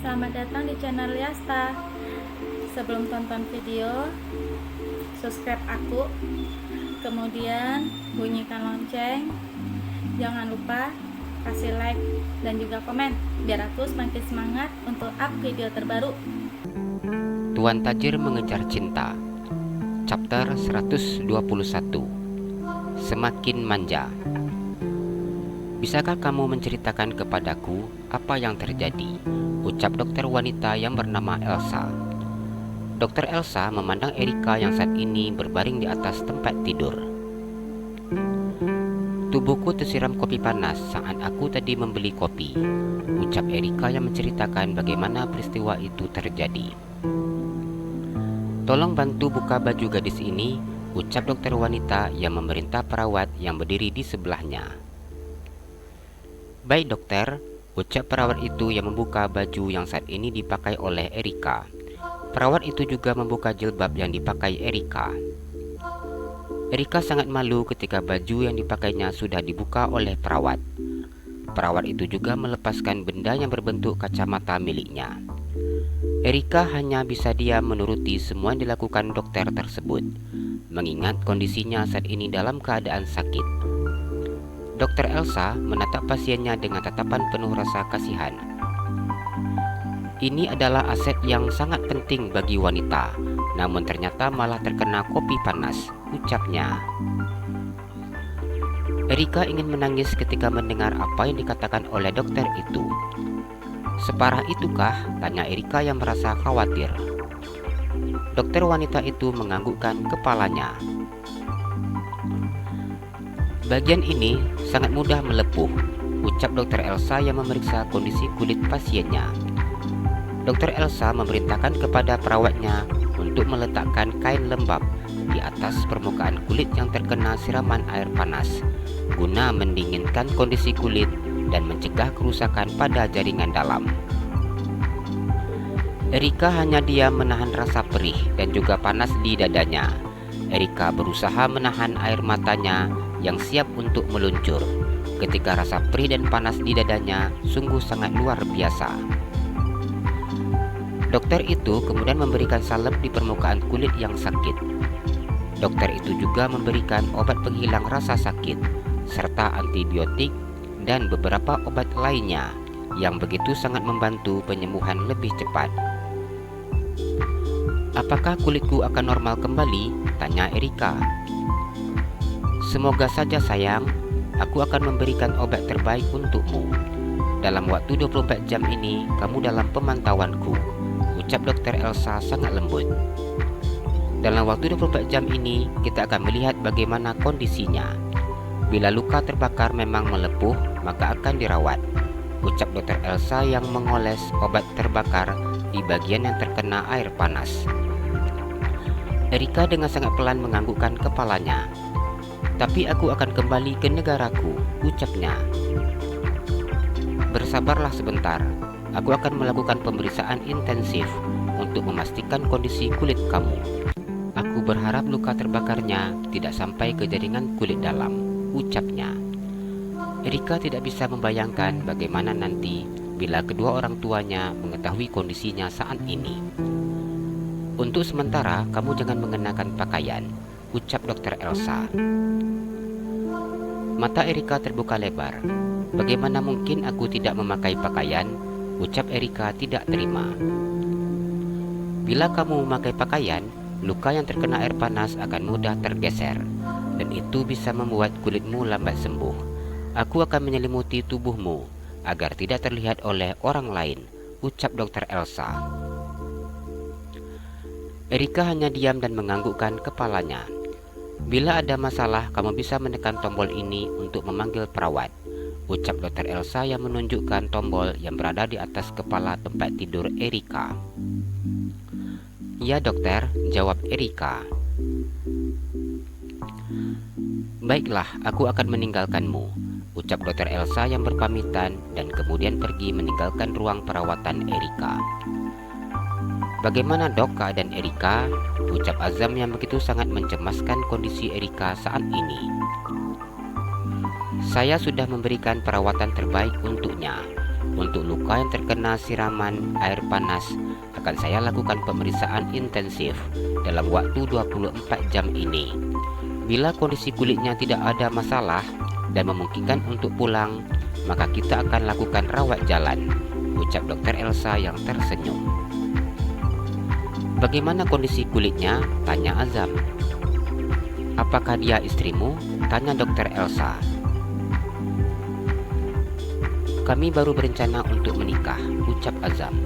selamat datang di channel Liasta. Sebelum tonton video, subscribe aku, kemudian bunyikan lonceng. Jangan lupa kasih like dan juga komen, biar aku semakin semangat untuk up video terbaru. Tuan Tajir Mengejar Cinta, Chapter 121. Semakin Manja. Bisakah kamu menceritakan kepadaku apa yang terjadi? Ucap dokter wanita yang bernama Elsa. Dokter Elsa memandang Erika yang saat ini berbaring di atas tempat tidur. Tubuhku tersiram kopi panas saat aku tadi membeli kopi, ucap Erika yang menceritakan bagaimana peristiwa itu terjadi. Tolong bantu buka baju gadis ini, ucap dokter wanita yang memerintah perawat yang berdiri di sebelahnya. Baik dokter, ucap perawat itu yang membuka baju yang saat ini dipakai oleh Erika. Perawat itu juga membuka jilbab yang dipakai Erika. Erika sangat malu ketika baju yang dipakainya sudah dibuka oleh perawat. Perawat itu juga melepaskan benda yang berbentuk kacamata miliknya. Erika hanya bisa diam menuruti semua yang dilakukan dokter tersebut, mengingat kondisinya saat ini dalam keadaan sakit. Dokter Elsa menatap pasiennya dengan tatapan penuh rasa kasihan. Ini adalah aset yang sangat penting bagi wanita, namun ternyata malah terkena kopi panas, ucapnya. Erika ingin menangis ketika mendengar apa yang dikatakan oleh dokter itu. Separah itukah? Tanya Erika yang merasa khawatir. Dokter wanita itu menganggukkan kepalanya. Bagian ini sangat mudah melepuh, ucap dokter Elsa yang memeriksa kondisi kulit pasiennya. Dokter Elsa memerintahkan kepada perawatnya untuk meletakkan kain lembab di atas permukaan kulit yang terkena siraman air panas, guna mendinginkan kondisi kulit dan mencegah kerusakan pada jaringan dalam. Erika hanya diam menahan rasa perih dan juga panas di dadanya. Erika berusaha menahan air matanya yang siap untuk meluncur ketika rasa perih dan panas di dadanya sungguh sangat luar biasa. Dokter itu kemudian memberikan salep di permukaan kulit yang sakit. Dokter itu juga memberikan obat penghilang rasa sakit serta antibiotik dan beberapa obat lainnya yang begitu sangat membantu penyembuhan lebih cepat. Apakah kulitku akan normal kembali? Tanya Erika. Semoga saja sayang, aku akan memberikan obat terbaik untukmu. Dalam waktu 24 jam ini, kamu dalam pemantauanku, ucap dokter Elsa sangat lembut. Dalam waktu 24 jam ini, kita akan melihat bagaimana kondisinya. Bila luka terbakar memang melepuh, maka akan dirawat, ucap dokter Elsa yang mengoles obat terbakar di bagian yang terkena air panas. Erika dengan sangat pelan menganggukkan kepalanya. Tapi aku akan kembali ke negaraku, ucapnya. Bersabarlah sebentar, aku akan melakukan pemeriksaan intensif untuk memastikan kondisi kulit kamu. Aku berharap luka terbakarnya tidak sampai ke jaringan kulit dalam, ucapnya. Erika tidak bisa membayangkan bagaimana nanti bila kedua orang tuanya mengetahui kondisinya saat ini. Untuk sementara, kamu jangan mengenakan pakaian, ucap dokter Elsa. Mata Erika terbuka lebar. Bagaimana mungkin aku tidak memakai pakaian? Ucap Erika tidak terima. Bila kamu memakai pakaian, luka yang terkena air panas akan mudah tergeser, dan itu bisa membuat kulitmu lambat sembuh. Aku akan menyelimuti tubuhmu agar tidak terlihat oleh orang lain, ucap dokter Elsa. Erika hanya diam dan menganggukkan kepalanya. Bila ada masalah, kamu bisa menekan tombol ini untuk memanggil perawat, ucap dokter Elsa yang menunjukkan tombol yang berada di atas kepala tempat tidur Erika. Ya dokter, jawab Erika. Baiklah, aku akan meninggalkanmu, ucap dokter Elsa yang berpamitan dan kemudian pergi meninggalkan ruang perawatan Erika. Bagaimana dok keadaan Erika? Ucap Azam yang begitu sangat mencemaskan kondisi Erika saat ini. Saya sudah memberikan perawatan terbaik untuknya. Untuk luka yang terkena siraman air panas, akan saya lakukan pemeriksaan intensif dalam waktu 24 jam ini. Bila kondisi kulitnya tidak ada masalah dan memungkinkan untuk pulang, maka kita akan lakukan rawat jalan, ucap Dr. Elsa yang tersenyum. Bagaimana kondisi kulitnya? Tanya Azam. Apakah dia istrimu? Tanya Dr. Elsa. Kami baru berencana untuk menikah, ucap Azam.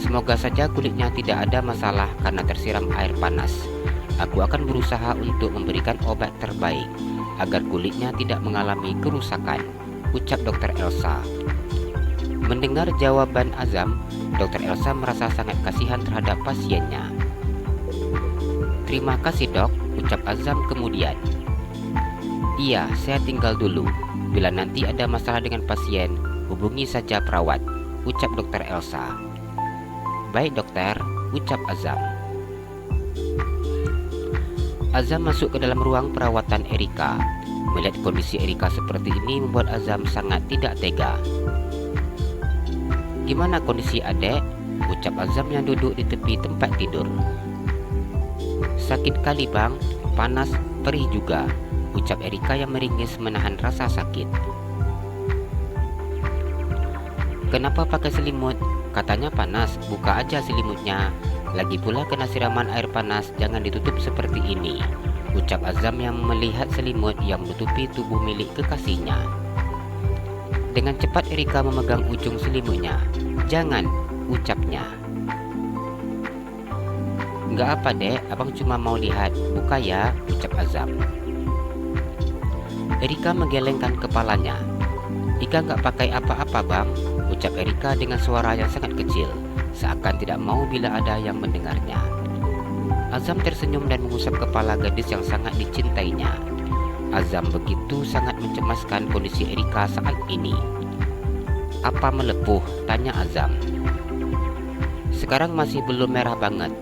Semoga saja kulitnya tidak ada masalah karena tersiram air panas. Aku akan berusaha untuk memberikan obat terbaik agar kulitnya tidak mengalami kerusakan, ucap Dr. Elsa. Mendengar jawaban Azam, Dr. Elsa merasa sangat kasihan terhadap pasiennya. Terima kasih dok, ucap Azam kemudian. Iya, saya tinggal dulu. Bila nanti ada masalah dengan pasien, hubungi saja perawat, ucap Dr. Elsa. Baik dokter, ucap Azam. Azam masuk ke dalam ruang perawatan Erika. Melihat kondisi Erika seperti ini membuat Azam sangat tidak tega. Gimana kondisi adek? Ucap Azam yang duduk di tepi tempat tidur. Sakit kali bang, panas, perih juga, ucap Erika yang meringis menahan rasa sakit. Kenapa pakai selimut? Katanya panas, buka aja selimutnya. Lagi pula kena siraman air panas, jangan ditutup seperti ini, ucap Azam yang melihat selimut yang menutupi tubuh milik kekasihnya. Dengan cepat Erika memegang ujung selimutnya. Jangan, ucapnya. Enggak apa dek, abang cuma mau lihat, buka ya, ucap Azam. Erika menggelengkan kepalanya. Ika nggak pakai apa-apa bang, ucap Erika dengan suara yang sangat kecil, seakan tidak mau bila ada yang mendengarnya. Azam tersenyum dan mengusap kepala gadis yang sangat dicintainya. Azam begitu sangat mencemaskan kondisi Erika saat ini. Apa melepuh? Tanya Azam. Sekarang masih belum merah banget,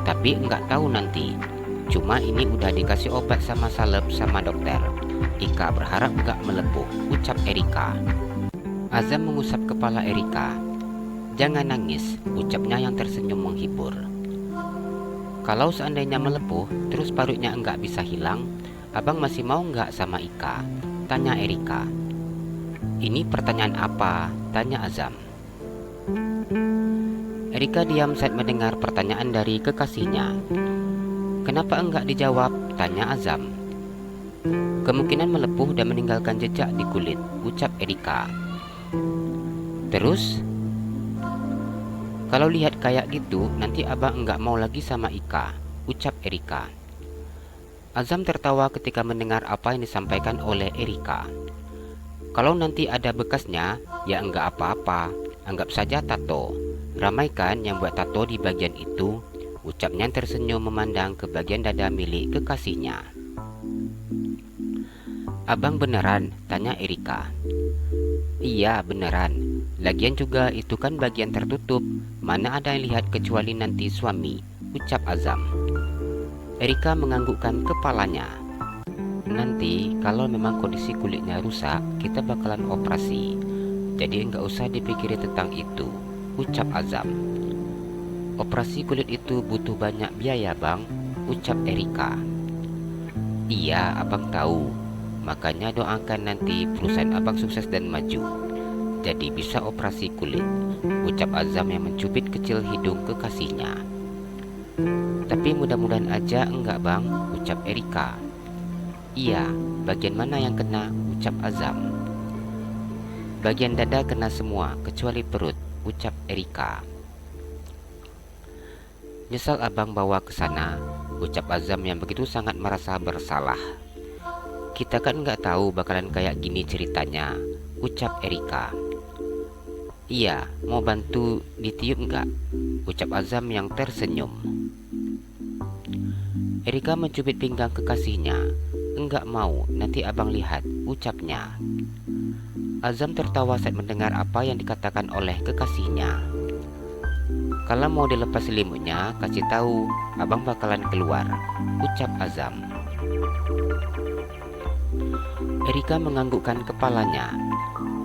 tapi enggak tahu nanti. Cuma ini udah dikasih obat sama salep sama dokter. Ika berharap enggak melepuh, ucap Erika. Azam mengusap kepala Erika. Jangan nangis, ucapnya yang tersenyum menghibur. Kalau seandainya melepuh, terus parutnya enggak bisa hilang, abang masih mau enggak sama Ika? Tanya Erika. Ini pertanyaan apa? Tanya Azam. Erika diam saat mendengar pertanyaan dari kekasihnya. Kenapa enggak dijawab? Tanya Azam. Kemungkinan melepuh dan meninggalkan jejak di kulit, ucap Erika. Terus? Kalau lihat kayak gitu, nanti abang enggak mau lagi sama Ika, ucap Erika. Azam tertawa ketika mendengar apa yang disampaikan oleh Erika. Kalau nanti ada bekasnya, ya enggak apa-apa, anggap saja tato. Ramai kan yang buat tato di bagian itu, ucapnya tersenyum memandang ke bagian dada milik kekasihnya. Abang beneran? Tanya Erika. Iya beneran, lagian juga itu kan bagian tertutup, mana ada yang lihat kecuali nanti suami, ucap Azam. Erika menganggukkan kepalanya. Nanti kalau memang kondisi kulitnya rusak, kita bakalan operasi. Jadi enggak usah dipikirin tentang itu, ucap Azam. Operasi kulit itu butuh banyak biaya bang, ucap Erika. Iya abang tahu, makanya doakan nanti perusahaan abang sukses dan maju, jadi bisa operasi kulit, ucap Azam yang mencubit kecil hidung kekasihnya. Tapi mudah-mudahan aja enggak bang, ucap Erika. Iya, bagian mana yang kena? Ucap Azam. Bagian dada kena semua, kecuali perut, ucap Erika. Nyesal abang bawa ke sana, ucap Azam yang begitu sangat merasa bersalah. Kita kan nggak tahu bakalan kayak gini ceritanya, ucap Erika. Iya, mau bantu ditiup nggak? Ucap Azam yang tersenyum. Erika mencubit pinggang kekasihnya. Enggak mau, nanti abang lihat, ucapnya. Azam tertawa saat mendengar apa yang dikatakan oleh kekasihnya. Kalau mau dilepas selimutnya, kasih tahu, abang bakalan keluar, ucap Azam. Erika menganggukkan kepalanya.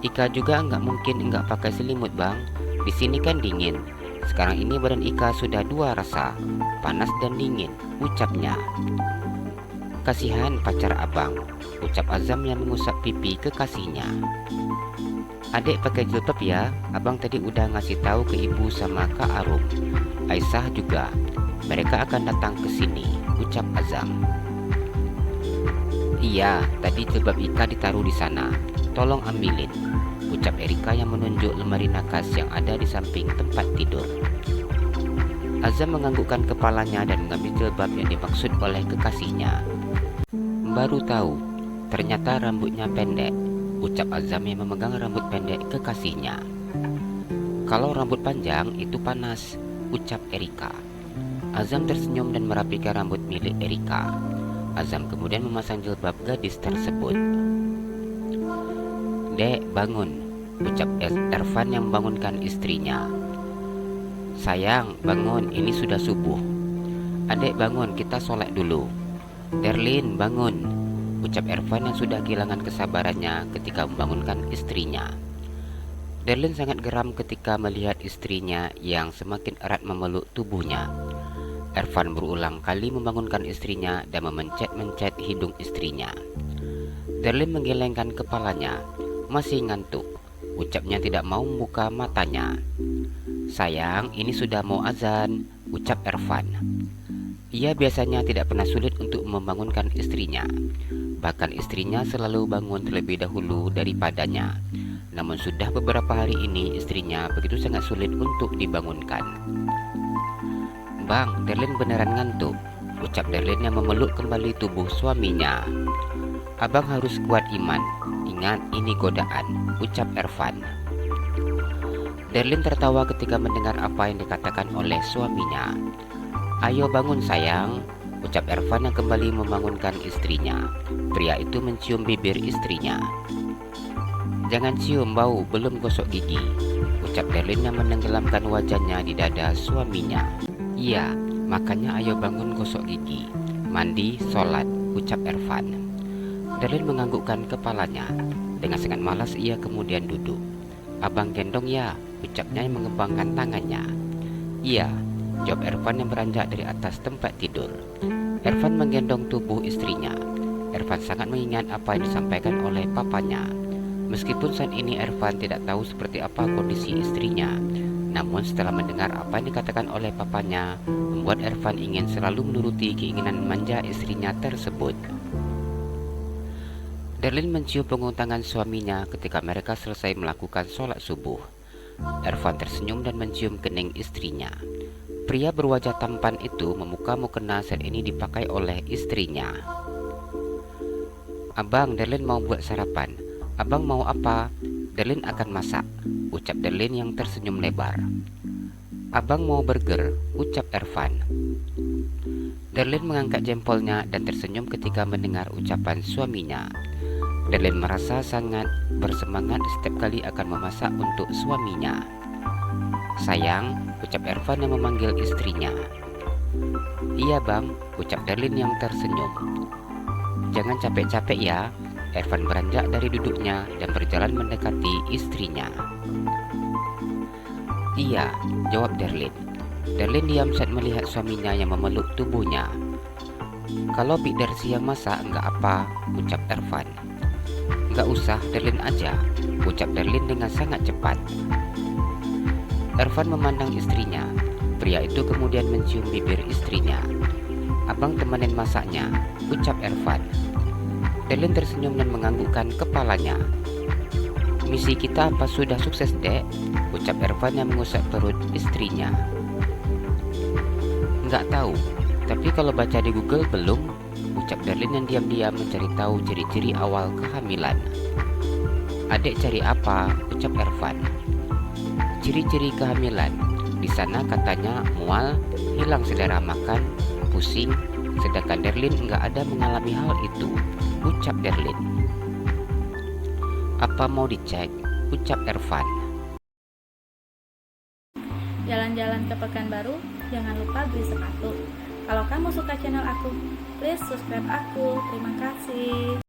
Ika juga nggak mungkin nggak pakai selimut bang. Di sini kan dingin. Sekarang ini badan Ika sudah dua rasa, panas dan dingin, ucapnya. Kasihan pacar abang, ucap Azam yang mengusap pipi kekasihnya. Adik pakai jilbab ya, abang tadi udah ngasih tahu ke ibu sama Kak Arum. Aisyah juga, mereka akan datang ke sini, ucap Azam. Iya, tadi jilbab Ika ditaruh di sana. Tolong ambilin, ucap Erika yang menunjuk lemari nakas yang ada di samping tempat tidur. Azam menganggukkan kepalanya dan mengambil jilbab yang dimaksud oleh kekasihnya. Baru tahu, ternyata rambutnya pendek, ucap Azam yang memegang rambut pendek kekasihnya. Kalau rambut panjang itu panas, ucap Erika. Azam tersenyum dan merapikan rambut milik Erika. Azam kemudian memasang jilbab gadis tersebut. Dek, bangun, ucap Ervan yang membangunkan istrinya. Sayang, bangun, ini sudah subuh. Adek bangun, kita sholat dulu. Derlin, bangun, ucap Ervan yang sudah kehilangan kesabarannya ketika membangunkan istrinya. Derlin sangat geram ketika melihat istrinya yang semakin erat memeluk tubuhnya. Ervan berulang kali membangunkan istrinya dan memencet-mencet hidung istrinya. Derlin menggelengkan kepalanya. Masih ngantuk, ucapnya tidak mau membuka matanya. Sayang, ini sudah mau azan, ucap Ervan. Ia biasanya tidak pernah sulit untuk membangunkan istrinya. Bahkan istrinya selalu bangun terlebih dahulu daripadanya. Namun sudah beberapa hari ini istrinya begitu sangat sulit untuk dibangunkan. Bang, Derlin beneran ngantuk, ucap Derlin yang memeluk kembali tubuh suaminya. Abang harus kuat iman, ingat ini godaan, ucap Ervan. Derlin tertawa ketika mendengar apa yang dikatakan oleh suaminya. Ayo bangun sayang, ucap Ervan yang kembali membangunkan istrinya. Pria itu mencium bibir istrinya. Jangan cium, bau, belum gosok gigi, ucap Derlin yang menenggelamkan wajahnya di dada suaminya. Iya, makanya ayo bangun gosok gigi, mandi, sholat, ucap Ervan. Derlin menganggukkan kepalanya. Dengan sangat malas ia kemudian duduk. Abang gendong ya, ucapnya yang mengembangkan tangannya. Iya, jawab Ervan yang beranjak dari atas tempat tidur. Ervan menggendong tubuh istrinya. Ervan sangat mengingat apa yang disampaikan oleh papanya. Meskipun saat ini Ervan tidak tahu seperti apa kondisi istrinya, namun setelah mendengar apa yang dikatakan oleh papanya, membuat Ervan ingin selalu menuruti keinginan manja istrinya tersebut. Derlin mencium punggung tangan suaminya ketika mereka selesai melakukan sholat subuh. Ervan tersenyum dan mencium kening istrinya. Pria berwajah tampan itu membuka mukena saat ini dipakai oleh istrinya. Abang, Derlin mau buat sarapan. Abang mau apa? Derlin akan masak, ucap Derlin yang tersenyum lebar. Abang mau burger, ucap Ervan. Derlin mengangkat jempolnya dan tersenyum ketika mendengar ucapan suaminya. Derlin merasa sangat bersemangat setiap kali akan memasak untuk suaminya. Sayang, ucap Ervan yang memanggil istrinya. Iya bang, ucap Derlin yang tersenyum. Jangan capek-capek ya. Ervan beranjak dari duduknya dan berjalan mendekati istrinya. Iya, jawab Derlin. Derlin diam saat melihat suaminya yang memeluk tubuhnya. Kalau Bik Darcy yang masak enggak apa, ucap Ervan. Enggak usah, Derlin aja, ucap Derlin dengan sangat cepat. Ervan memandang istrinya. Pria itu kemudian mencium bibir istrinya. Abang temenin masaknya, ucap Ervan. Derlin tersenyum dan menganggukkan kepalanya. Misi kita apa sudah sukses, Dek? Ucap Ervan yang mengusap perut istrinya. Enggak tahu, tapi kalau baca di Google belum, ucap Derlin yang diam-diam mencari tahu ciri-ciri awal kehamilan. Adik cari apa? Ucap Ervan. Ciri-ciri kehamilan. Di sana katanya mual, hilang selera makan, pusing, sedangkan Derlin enggak ada mengalami hal itu, ucap Derlin. Apa mau dicek? Ucap Ervan. Jalan-jalan ke Pekanbaru, jangan lupa beli sepatu. Kalau kamu suka channel aku, please subscribe aku. Terima kasih.